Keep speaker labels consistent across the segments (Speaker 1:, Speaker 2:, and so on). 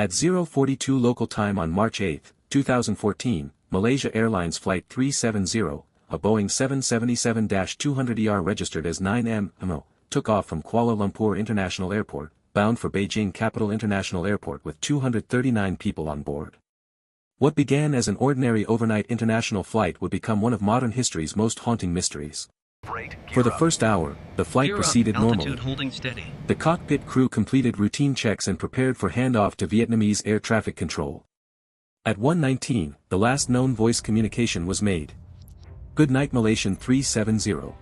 Speaker 1: At 0:42 local time on March 8, 2014, Malaysia Airlines Flight 370, a Boeing 777-200ER registered as 9M, took off from Kuala Lumpur International Airport, bound for Beijing Capital International Airport with 239 people on board. What began as an ordinary overnight international flight would become one of modern history's most haunting mysteries. For the first hour, the flight proceeded normally. The cockpit crew completed routine checks and prepared for handoff to Vietnamese air traffic control. At 1:19, the last known voice communication was made. "Good night Malaysian 370.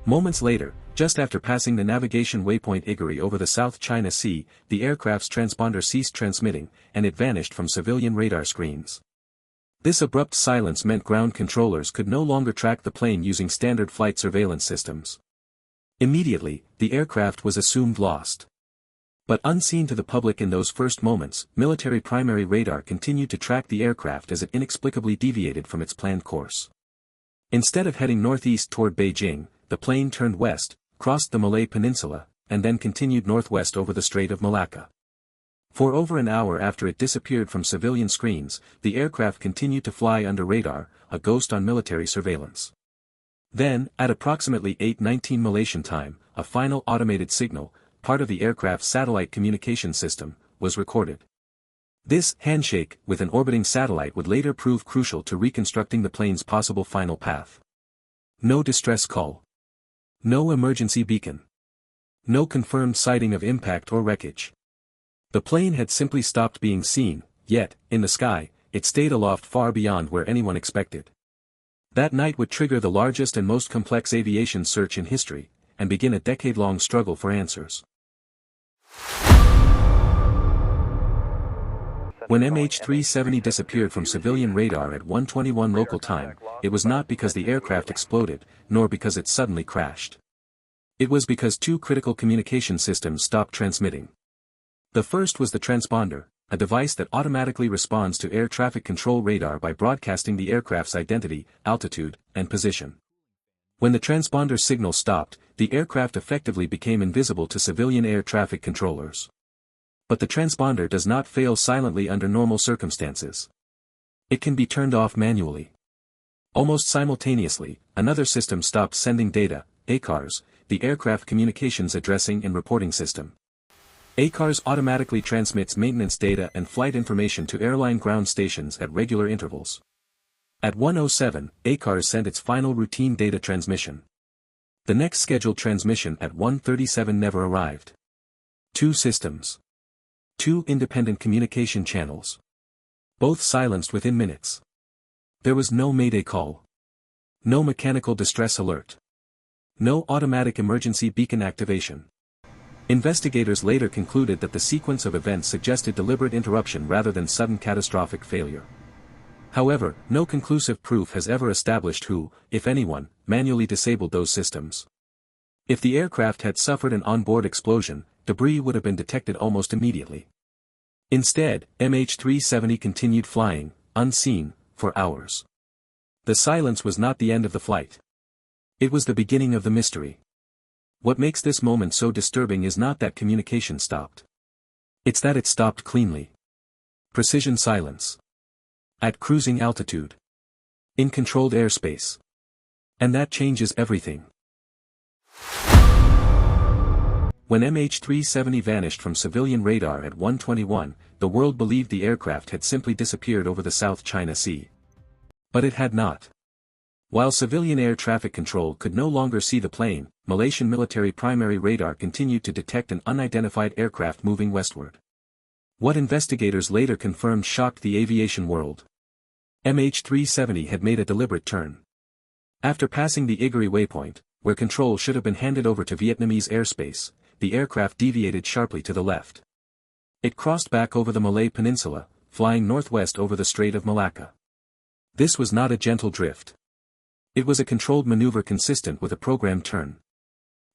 Speaker 1: Moments later, just after passing the navigation waypoint Iguri over the South China Sea, the aircraft's transponder ceased transmitting, and it vanished from civilian radar screens. This abrupt silence meant ground controllers could no longer track the plane using standard flight surveillance systems. Immediately, the aircraft was assumed lost. But unseen to the public in those first moments, military primary radar continued to track the aircraft as it inexplicably deviated from its planned course. Instead of heading northeast toward Beijing, the plane turned west, crossed the Malay Peninsula, and then continued northwest over the Strait of Malacca. For over an hour after it disappeared from civilian screens, the aircraft continued to fly under radar, a ghost on military surveillance. Then, at approximately 8:19 Malaysian time, a final automated signal, part of the aircraft's satellite communication system, was recorded. This handshake with an orbiting satellite would later prove crucial to reconstructing the plane's possible final path. No distress call. No emergency beacon. No confirmed sighting of impact or wreckage. The plane had simply stopped being seen, yet, in the sky, it stayed aloft far beyond where anyone expected. That night would trigger the largest and most complex aviation search in history, and begin a decade-long struggle for answers. When MH370 disappeared from civilian radar at 1:21 local time, it was not because the aircraft exploded, nor because it suddenly crashed. It was because two critical communication systems stopped transmitting. The first was the transponder, a device that automatically responds to air traffic control radar by broadcasting the aircraft's identity, altitude, and position. When the transponder signal stopped, the aircraft effectively became invisible to civilian air traffic controllers. But the transponder does not fail silently under normal circumstances. It can be turned off manually. Almost simultaneously, another system stopped sending data, ACARS, the Aircraft Communications Addressing and Reporting System. ACARS automatically transmits maintenance data and flight information to airline ground stations at regular intervals. At 1:07, ACARS sent its final routine data transmission. The next scheduled transmission at 1:37 never arrived. Two systems. Two independent communication channels. Both silenced within minutes. There was no mayday call. No mechanical distress alert. No automatic emergency beacon activation. Investigators later concluded that the sequence of events suggested deliberate interruption rather than sudden catastrophic failure. However, no conclusive proof has ever established who, if anyone, manually disabled those systems. If the aircraft had suffered an onboard explosion, debris would have been detected almost immediately. Instead, MH370 continued flying, unseen, for hours. The silence was not the end of the flight. It was the beginning of the mystery. What makes this moment so disturbing is not that communication stopped. It's that it stopped cleanly. Precision silence. At cruising altitude. In controlled airspace. And that changes everything. When MH370 vanished from civilian radar at 1:21, the world believed the aircraft had simply disappeared over the South China Sea. But it had not. While civilian air traffic control could no longer see the plane, Malaysian military primary radar continued to detect an unidentified aircraft moving westward. What investigators later confirmed shocked the aviation world. MH370 had made a deliberate turn. After passing the Iguri waypoint, where control should have been handed over to Vietnamese airspace, the aircraft deviated sharply to the left. It crossed back over the Malay Peninsula, flying northwest over the Strait of Malacca. This was not a gentle drift. It was a controlled maneuver consistent with a programmed turn.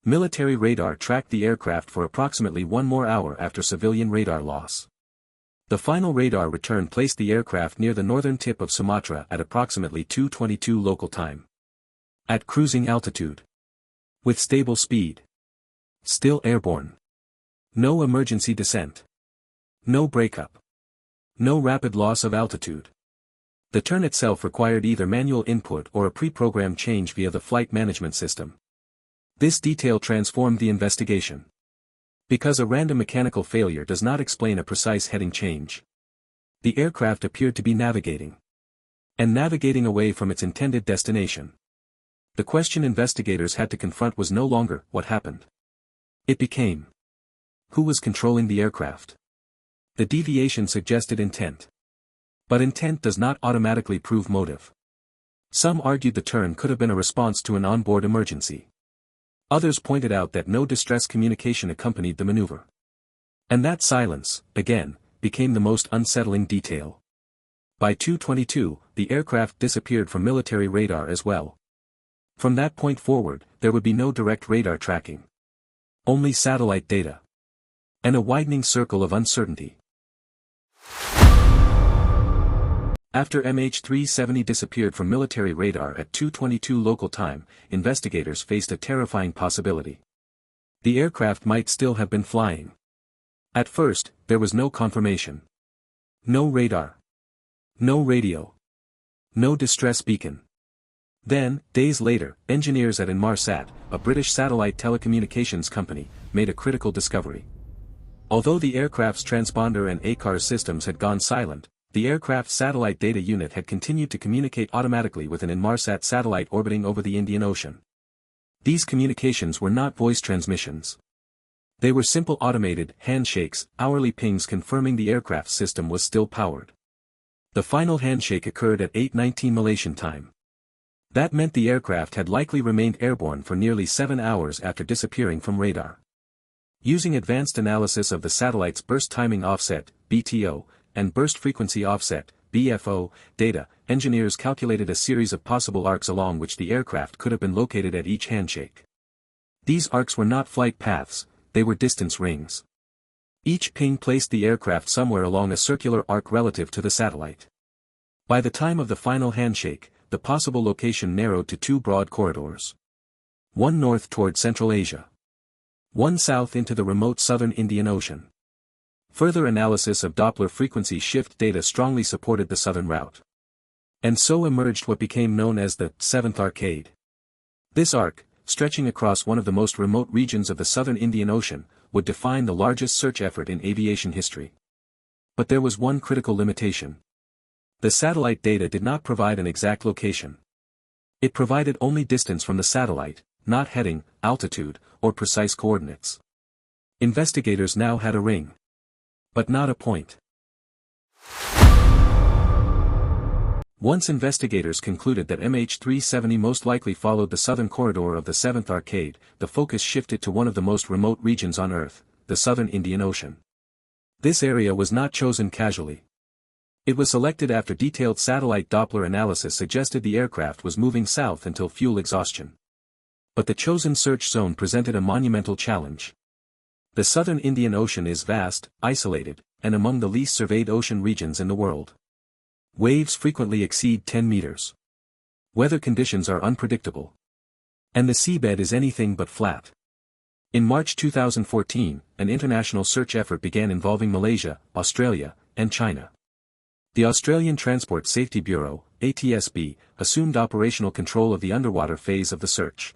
Speaker 1: Military radar tracked the aircraft for approximately one more hour after civilian radar loss. The final radar return placed the aircraft near the northern tip of Sumatra at approximately 2:22 local time. At cruising altitude. With stable speed. Still airborne. No emergency descent. No breakup. No rapid loss of altitude. The turn itself required either manual input or a pre-programmed change via the flight management system. This detail transformed the investigation. Because a random mechanical failure does not explain a precise heading change. The aircraft appeared to be navigating. And navigating away from its intended destination. The question investigators had to confront was no longer what happened. It became, who was controlling the aircraft? The deviation suggested intent. But intent does not automatically prove motive. Some argued the turn could have been a response to an onboard emergency. Others pointed out that no distress communication accompanied the maneuver. And that silence, again, became the most unsettling detail. By 2:22, the aircraft disappeared from military radar as well. From that point forward, there would be no direct radar tracking. Only satellite data. And a widening circle of uncertainty. After MH370 disappeared from military radar at 2:22 local time, investigators faced a terrifying possibility. The aircraft might still have been flying. At first, there was no confirmation. No radar. No radio. No distress beacon. Then, days later, engineers at Inmarsat, a British satellite telecommunications company, made a critical discovery. Although the aircraft's transponder and ACARS systems had gone silent, the aircraft's satellite data unit had continued to communicate automatically with an Inmarsat satellite orbiting over the Indian Ocean. These communications were not voice transmissions. They were simple automated handshakes, hourly pings confirming the aircraft's system was still powered. The final handshake occurred at 8:19 Malaysian time. That meant the aircraft had likely remained airborne for nearly 7 hours after disappearing from radar. Using advanced analysis of the satellite's burst timing offset, BTO, and burst frequency offset, BFO, data, engineers calculated a series of possible arcs along which the aircraft could have been located at each handshake. These arcs were not flight paths, they were distance rings. Each ping placed the aircraft somewhere along a circular arc relative to the satellite. By the time of the final handshake, the possible location narrowed to 2 broad corridors. One north toward Central Asia. One south into the remote southern Indian Ocean. Further analysis of Doppler frequency shift data strongly supported the southern route. And so emerged what became known as the Seventh Arcade. This arc, stretching across one of the most remote regions of the southern Indian Ocean, would define the largest search effort in aviation history. But there was one critical limitation. The satellite data did not provide an exact location. It provided only distance from the satellite, not heading, altitude, or precise coordinates. Investigators now had a ring. But not a point. Once investigators concluded that MH370 most likely followed the southern corridor of the Seventh Arcade, the focus shifted to one of the most remote regions on Earth, the southern Indian Ocean. This area was not chosen casually. It was selected after detailed satellite Doppler analysis suggested the aircraft was moving south until fuel exhaustion. But the chosen search zone presented a monumental challenge. The southern Indian Ocean is vast, isolated, and among the least surveyed ocean regions in the world. Waves frequently exceed 10 meters. Weather conditions are unpredictable. And the seabed is anything but flat. In March 2014, an international search effort began involving Malaysia, Australia, and China. The Australian Transport Safety Bureau, ATSB, assumed operational control of the underwater phase of the search.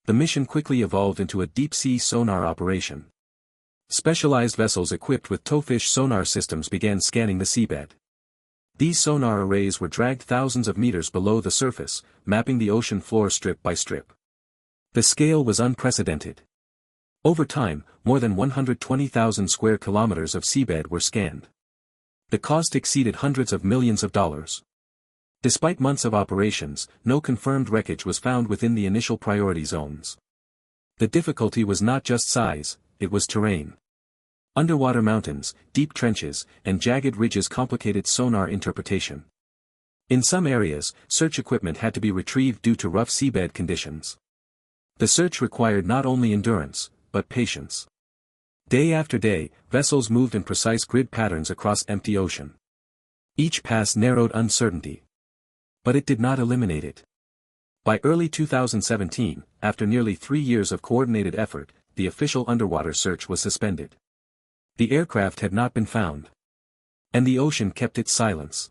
Speaker 1: The mission quickly evolved into a deep-sea sonar operation. Specialized vessels equipped with towfish sonar systems began scanning the seabed. These sonar arrays were dragged thousands of meters below the surface, mapping the ocean floor strip by strip. The scale was unprecedented. Over time, more than 120,000 square kilometers of seabed were scanned. The cost exceeded hundreds of millions of dollars. Despite months of operations, no confirmed wreckage was found within the initial priority zones. The difficulty was not just size, it was terrain. Underwater mountains, deep trenches, and jagged ridges complicated sonar interpretation. In some areas, search equipment had to be retrieved due to rough seabed conditions. The search required not only endurance, but patience. Day after day, vessels moved in precise grid patterns across empty ocean. Each pass narrowed uncertainty. But it did not eliminate it. By early 2017, after nearly 3 years of coordinated effort, the official underwater search was suspended. The aircraft had not been found. And the ocean kept its silence.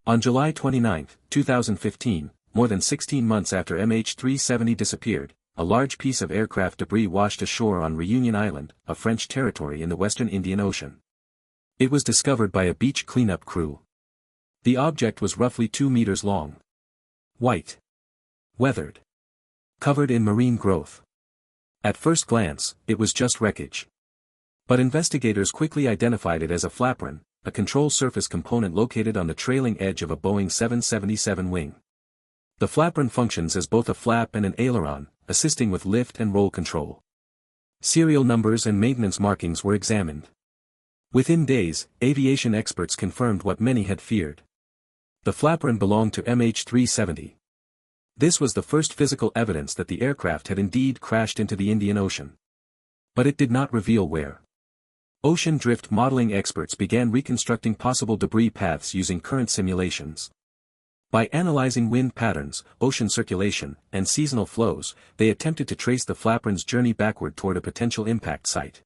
Speaker 1: On July 29, 2015, more than 16 months after MH370 disappeared, a large piece of aircraft debris washed ashore on Reunion Island, a French territory in the western Indian Ocean. It was discovered by a beach cleanup crew. The object was roughly 2 meters long. White. Weathered. Covered in marine growth. At first glance, it was just wreckage. But investigators quickly identified it as a flapron, a control surface component located on the trailing edge of a Boeing 777 wing. The flapron functions as both a flap and an aileron, assisting with lift and roll control. Serial numbers and maintenance markings were examined. Within days, aviation experts confirmed what many had feared. The flapron belonged to MH370. This was the first physical evidence that the aircraft had indeed crashed into the Indian Ocean. But it did not reveal where. Ocean drift modeling experts began reconstructing possible debris paths using current simulations. By analyzing wind patterns, ocean circulation, and seasonal flows, they attempted to trace the flapron's journey backward toward a potential impact site.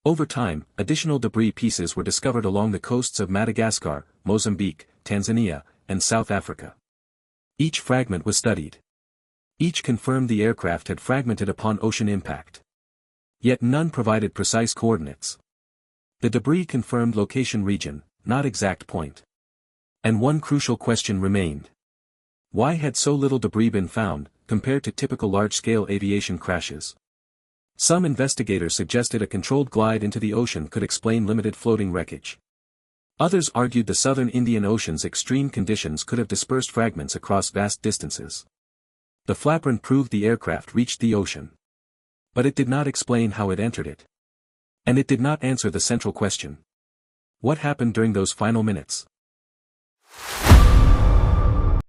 Speaker 1: Over time, additional debris pieces were discovered along the coasts of Madagascar, Mozambique, Tanzania, and South Africa. Each fragment was studied. Each confirmed the aircraft had fragmented upon ocean impact. Yet none provided precise coordinates. The debris confirmed location region, not exact point. And one crucial question remained. Why had so little debris been found, compared to typical large-scale aviation crashes? Some investigators suggested a controlled glide into the ocean could explain limited floating wreckage. Others argued the southern Indian Ocean's extreme conditions could have dispersed fragments across vast distances. The flapron proved the aircraft reached the ocean. But it did not explain how it entered it. And it did not answer the central question. What happened during those final minutes?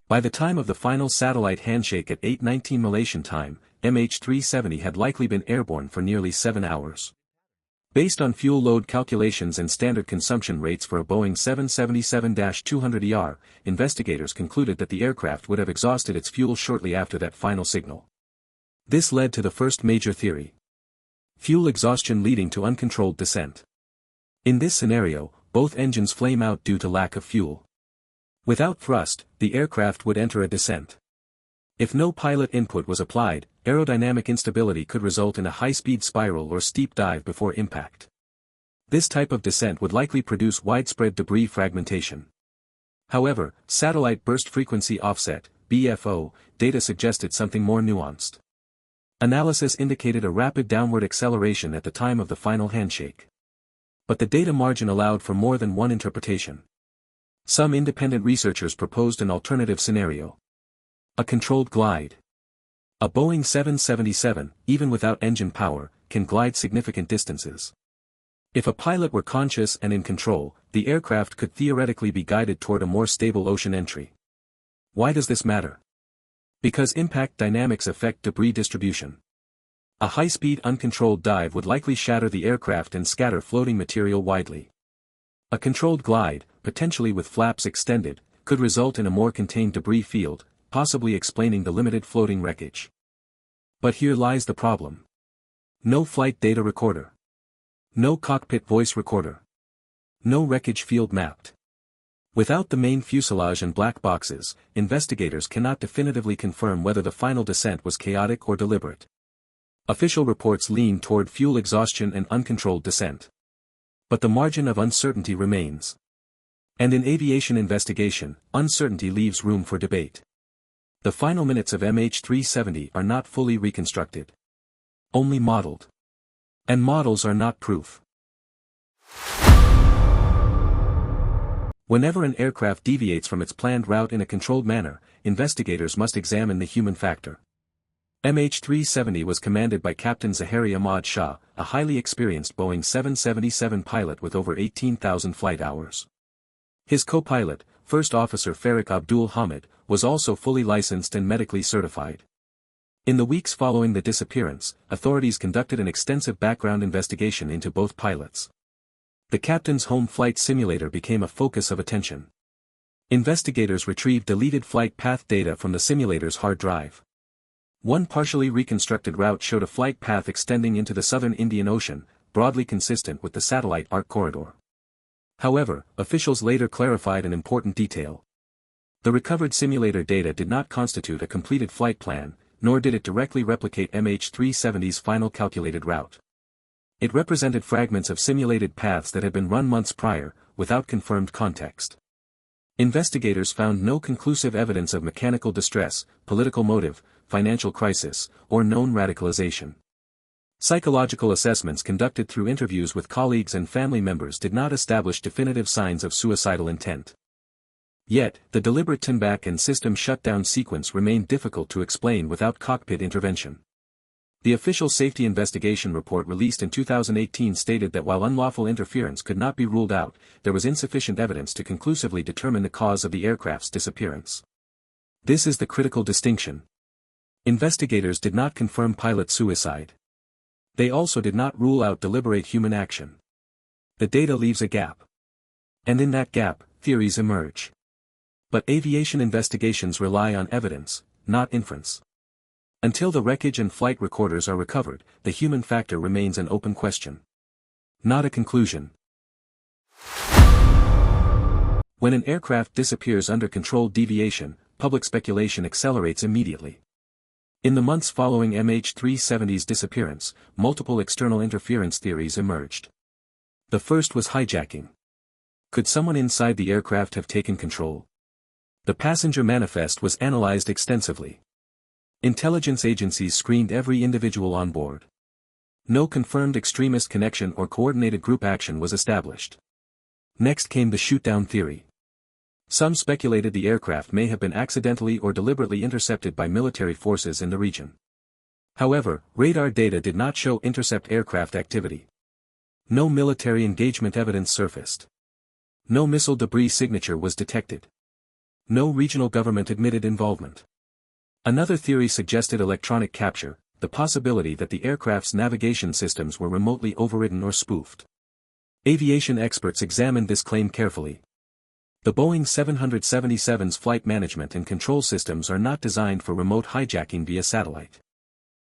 Speaker 1: By the time of the final satellite handshake at 8:19 Malaysian time, MH370 had likely been airborne for nearly 7 hours. Based on fuel load calculations and standard consumption rates for a Boeing 777-200ER, investigators concluded that the aircraft would have exhausted its fuel shortly after that final signal. This led to the first major theory. Fuel exhaustion leading to uncontrolled descent. In this scenario, both engines flame out due to lack of fuel. Without thrust, the aircraft would enter a descent. If no pilot input was applied, aerodynamic instability could result in a high-speed spiral or steep dive before impact. This type of descent would likely produce widespread debris fragmentation. However, satellite burst frequency offset (BFO) data suggested something more nuanced. Analysis indicated a rapid downward acceleration at the time of the final handshake. But the data margin allowed for more than one interpretation. Some independent researchers proposed an alternative scenario. A controlled glide. A Boeing 777, even without engine power, can glide significant distances. If a pilot were conscious and in control, the aircraft could theoretically be guided toward a more stable ocean entry. Why does this matter? Because impact dynamics affect debris distribution. A high-speed uncontrolled dive would likely shatter the aircraft and scatter floating material widely. A controlled glide, potentially with flaps extended, could result in a more contained debris field, possibly explaining the limited floating wreckage. But here lies the problem. No flight data recorder. No cockpit voice recorder. No wreckage field mapped. Without the main fuselage and black boxes, investigators cannot definitively confirm whether the final descent was chaotic or deliberate. Official reports lean toward fuel exhaustion and uncontrolled descent. But the margin of uncertainty remains. And in aviation investigation, uncertainty leaves room for debate. The final minutes of MH370 are not fully reconstructed. Only modeled. And models are not proof. Whenever an aircraft deviates from its planned route in a controlled manner, investigators must examine the human factor. MH370 was commanded by Captain Zahari Ahmad Shah, a highly experienced Boeing 777 pilot with over 18,000 flight hours. His co-pilot, First Officer Farik Abdul Hamid, was also fully licensed and medically certified. In the weeks following the disappearance, authorities conducted an extensive background investigation into both pilots. The captain's home flight simulator became a focus of attention. Investigators retrieved deleted flight path data from the simulator's hard drive. One partially reconstructed route showed a flight path extending into the southern Indian Ocean, broadly consistent with the satellite arc corridor. However, officials later clarified an important detail. The recovered simulator data did not constitute a completed flight plan, nor did it directly replicate MH370's final calculated route. It represented fragments of simulated paths that had been run months prior, without confirmed context. Investigators found no conclusive evidence of mechanical distress, political motive, financial crisis, or known radicalization. Psychological assessments conducted through interviews with colleagues and family members did not establish definitive signs of suicidal intent. Yet, the deliberate turn-back and system shutdown sequence remained difficult to explain without cockpit intervention. The official safety investigation report released in 2018 stated that while unlawful interference could not be ruled out, there was insufficient evidence to conclusively determine the cause of the aircraft's disappearance. This is the critical distinction. Investigators did not confirm pilot suicide. They also did not rule out deliberate human action. The data leaves a gap. And in that gap, theories emerge. But aviation investigations rely on evidence, not inference. Until the wreckage and flight recorders are recovered, the human factor remains an open question. Not a conclusion. When an aircraft disappears under controlled deviation, public speculation accelerates immediately. In the months following MH370's disappearance, multiple external interference theories emerged. The first was hijacking. Could someone inside the aircraft have taken control? The passenger manifest was analyzed extensively. Intelligence agencies screened every individual on board. No confirmed extremist connection or coordinated group action was established. Next came the shoot-down theory. Some speculated the aircraft may have been accidentally or deliberately intercepted by military forces in the region. However, radar data did not show intercept aircraft activity. No military engagement evidence surfaced. No missile debris signature was detected. No regional government admitted involvement. Another theory suggested electronic capture, the possibility that the aircraft's navigation systems were remotely overridden or spoofed. Aviation experts examined this claim carefully. The Boeing 777's flight management and control systems are not designed for remote hijacking via satellite.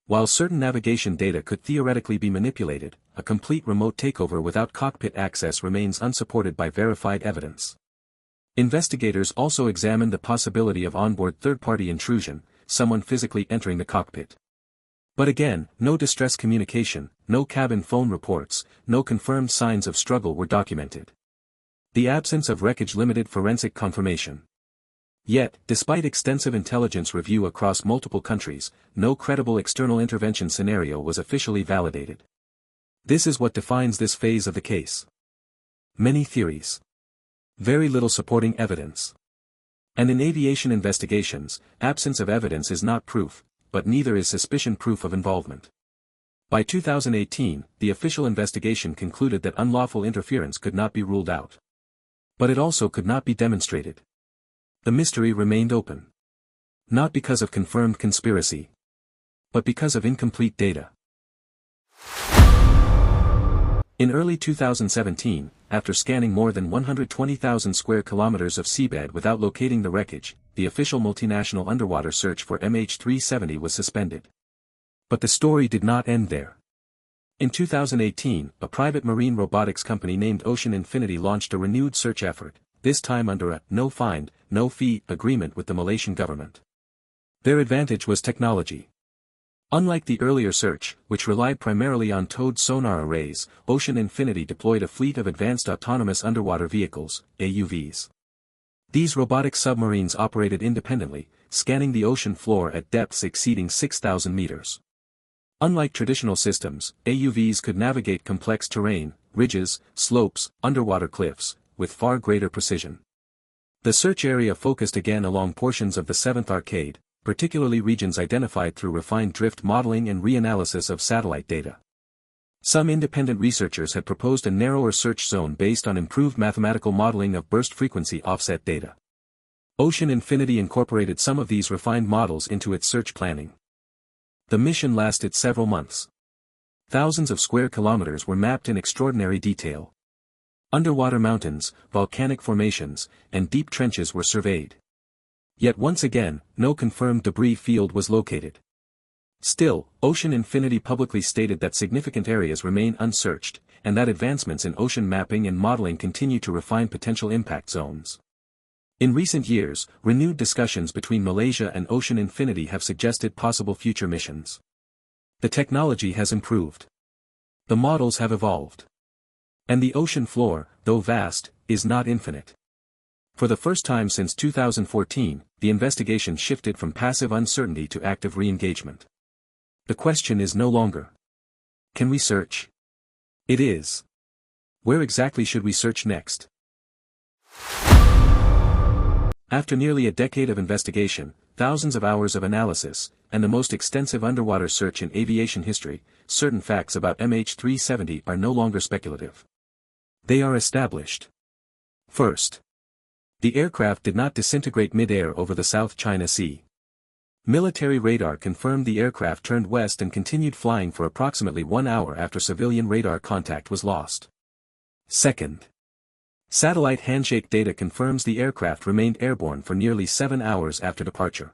Speaker 1: While certain navigation data could theoretically be manipulated, a complete remote takeover without cockpit access remains unsupported by verified evidence. Investigators also examined the possibility of onboard third-party intrusion, someone physically entering the cockpit. But again, no distress communication, no cabin phone reports, no confirmed signs of struggle were documented. The absence of wreckage limited forensic confirmation. Yet, despite extensive intelligence review across multiple countries, no credible external intervention scenario was officially validated. This is what defines this phase of the case. Many theories. Very little supporting evidence. And in aviation investigations, absence of evidence is not proof, but neither is suspicion proof of involvement. By 2018, the official investigation concluded that unlawful interference could not be ruled out. But it also could not be demonstrated. The mystery remained open. Not because of confirmed conspiracy, but because of incomplete data. In early 2017, after scanning more than 120,000 square kilometers of seabed without locating the wreckage, the official multinational underwater search for MH370 was suspended. But the story did not end there. In 2018, a private marine robotics company named Ocean Infinity launched a renewed search effort, this time under a no-find, no-fee agreement with the Malaysian government. Their advantage was technology. Unlike the earlier search, which relied primarily on towed sonar arrays, Ocean Infinity deployed a fleet of advanced autonomous underwater vehicles, AUVs. These robotic submarines operated independently, scanning the ocean floor at depths exceeding 6,000 meters. Unlike traditional systems, AUVs could navigate complex terrain, ridges, slopes, underwater cliffs, with far greater precision. The search area focused again along portions of the Seventh Arcade, particularly regions identified through refined drift modeling and reanalysis of satellite data. Some independent researchers had proposed a narrower search zone based on improved mathematical modeling of burst frequency offset data. Ocean Infinity incorporated some of these refined models into its search planning. The mission lasted several months. Thousands of square kilometers were mapped in extraordinary detail. Underwater mountains, volcanic formations, and deep trenches were surveyed. Yet once again, no confirmed debris field was located. Still, Ocean Infinity publicly stated that significant areas remain unsearched, and that advancements in ocean mapping and modeling continue to refine potential impact zones. In recent years, renewed discussions between Malaysia and Ocean Infinity have suggested possible future missions. The technology has improved. The models have evolved. And the ocean floor, though vast, is not infinite. For the first time since 2014, the investigation shifted from passive uncertainty to active re-engagement. The question is no longer, can we search? It is, where exactly should we search next? After nearly a decade of investigation, thousands of hours of analysis, and the most extensive underwater search in aviation history, certain facts about MH370 are no longer speculative. They are established. First, the aircraft did not disintegrate mid-air over the South China Sea. Military radar confirmed the aircraft turned west and continued flying for approximately 1 hour after civilian radar contact was lost. Second, satellite handshake data confirms the aircraft remained airborne for nearly 7 hours after departure.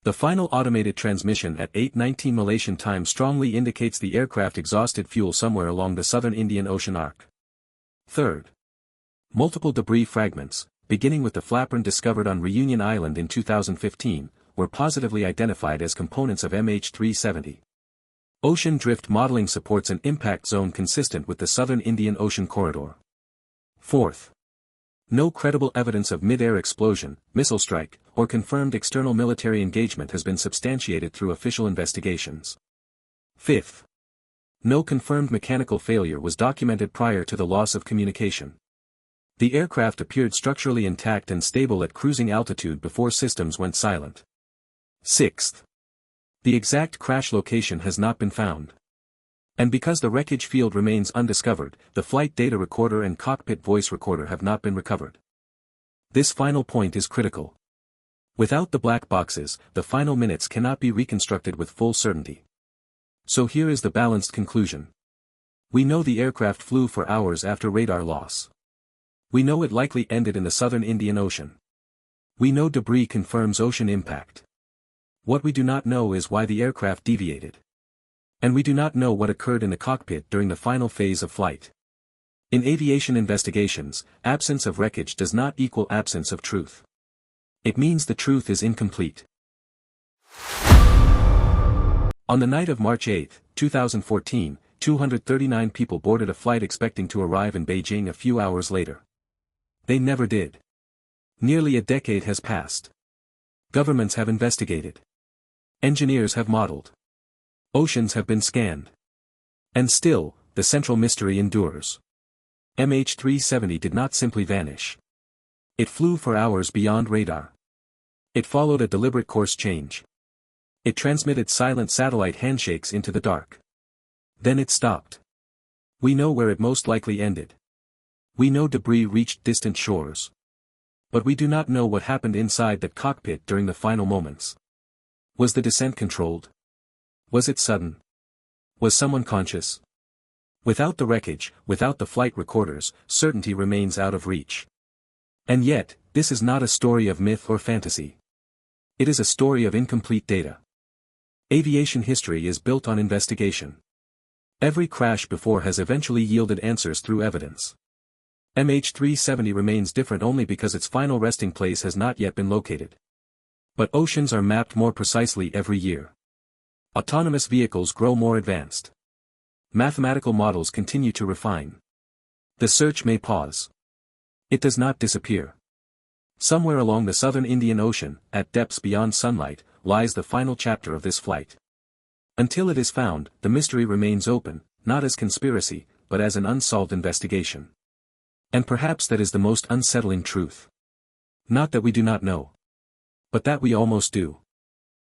Speaker 1: The final automated transmission at 8:19 Malaysian time strongly indicates the aircraft exhausted fuel somewhere along the southern Indian Ocean arc. Third, multiple debris fragments, beginning with the flapper discovered on Reunion Island in 2015, were positively identified as components of MH370. Ocean drift modeling supports an impact zone consistent with the southern Indian Ocean corridor. Fourth, no credible evidence of mid-air explosion, missile strike, or confirmed external military engagement has been substantiated through official investigations. Fifth, no confirmed mechanical failure was documented prior to the loss of communication. The aircraft appeared structurally intact and stable at cruising altitude before systems went silent. Sixth, the exact crash location has not been found. And because the wreckage field remains undiscovered, the flight data recorder and cockpit voice recorder have not been recovered. This final point is critical. Without the black boxes, the final minutes cannot be reconstructed with full certainty. So here is the balanced conclusion. We know the aircraft flew for hours after radar loss. We know it likely ended in the southern Indian Ocean. We know debris confirms ocean impact. What we do not know is why the aircraft deviated. And we do not know what occurred in the cockpit during the final phase of flight. In aviation investigations, absence of wreckage does not equal absence of truth. It means the truth is incomplete. On the night of March 8, 2014, 239 people boarded a flight expecting to arrive in Beijing a few hours later. They never did. Nearly a decade has passed. Governments have investigated. Engineers have modeled. Oceans have been scanned. And still, the central mystery endures. MH370 did not simply vanish. It flew for hours beyond radar. It followed a deliberate course change. It transmitted silent satellite handshakes into the dark. Then it stopped. We know where it most likely ended. We know debris reached distant shores. But we do not know what happened inside that cockpit during the final moments. Was the descent controlled? Was it sudden? Was someone conscious? Without the wreckage, without the flight recorders, certainty remains out of reach. And yet, this is not a story of myth or fantasy. It is a story of incomplete data. Aviation history is built on investigation. Every crash before has eventually yielded answers through evidence. MH370 remains different only because its final resting place has not yet been located. But oceans are mapped more precisely every year. Autonomous vehicles grow more advanced. Mathematical models continue to refine. The search may pause. It does not disappear. Somewhere along the southern Indian Ocean, at depths beyond sunlight, lies the final chapter of this flight. Until it is found, the mystery remains open, not as conspiracy, but as an unsolved investigation. And perhaps that is the most unsettling truth. Not that we do not know. But that we almost do.